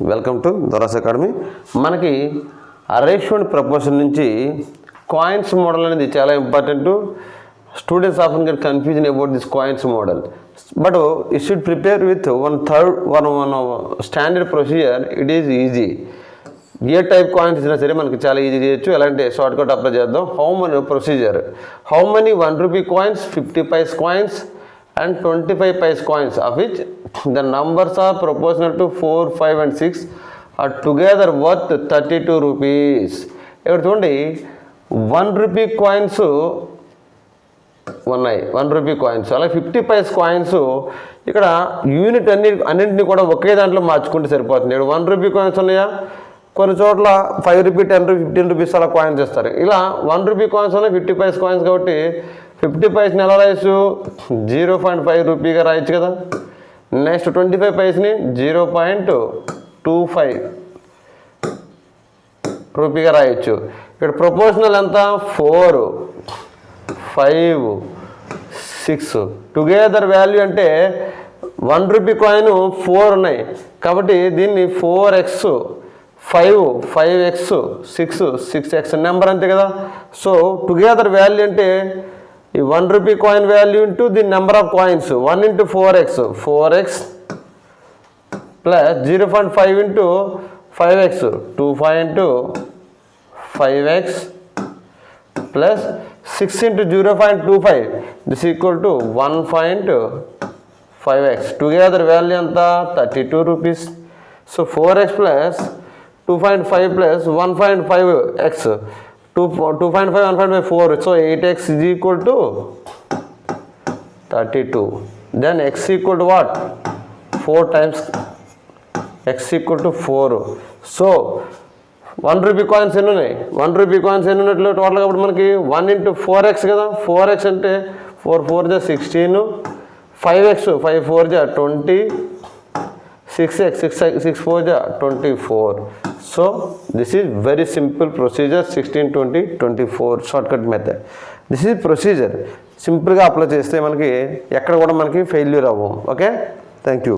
Welcome to Dora's Academy. మనకి ratio and proportion నుంచి coins model అనేది చాలా important. Students often get confusion about this coins model, but you should prepare with one standard procedure. It is easy. ఏ type coins ఇచ్చినా సరే మనకి చాలా easy చేయొచ్చు. ఎలాంటి షార్ట్ కట్ అప్లై చేద్దాం. How many 1 rupee coins, 50 paise coins and 25 paise coins, of which the numbers are proportional to 4, 5 and 6 are together worth 32 rupees. ఇక్కడ చూడండి 1 rupee coins ఉన్నాయి, 1 rupee coins. అలాగే 50 paise coins ఇక్కడ unit అన్నింటినీ కూడా ఒకే దాంట్లో మార్చుకుంటే సరిపోతుంది. ఇక్కడ 1 rupee coins ఉన్నాయా, కొన్ని చోట్ల 5 రూపీ, 10 రూపీ, 15 రూపీస్ అలా కాయిన్స్ ఇస్తారు. ఇలా 1 rupee coins ఉన్నాయి, 50 paise coins కాబట్టి 50 paise ఎలా రాయొచ్చు, 0.5 రూపీగా రాయొచ్చు కదా. నెక్స్ట్ 25 paise 0.25 రూపీగా రాయొచ్చు. ఇక్కడ ప్రపోర్షనల్ ఎంత, 4, 5, 6 టుగెదర్ వాల్యూ అంటే 1 rupee కాయిన్ 4 ఉన్నాయి కాబట్టి దీన్ని 4x 5, 5x 6, 6x నెంబర్ అంతే కదా. సో టుగెదర్ వాల్యూ అంటే ఈ 1 rupee coin value into the number of coins 1 into 4x plus 0.5 into 5x 25 into 5x plus 6 into 0.25 this equal to 1.5x. Together value ఎంత, 32 rupees. So 4x plus 2.5 plus 1.5x, 2.5, 1.5, 4, so 8x is equal to 32. Then x equal to what, 4 times x equal to 4. So 1 rupee coins ఎన్ని ఉన్నాయి, 1 rupee coins ఎన్ని ఉన్నట్లు total కాబట్టి మనకి 1 into 4x కదా. 4x అంటే 4 4 జా 16, 5x 5 4 జా 20, 6x 6 4 జా 24. So this is very simple procedure, 16, 20, 24 shortcut method. This is procedure. సింపుల్గా అప్లై చేస్తే మనకి ఎక్కడ కూడా మనకి ఫెయిల్యూర్ అవ్వం. Okay, thank you.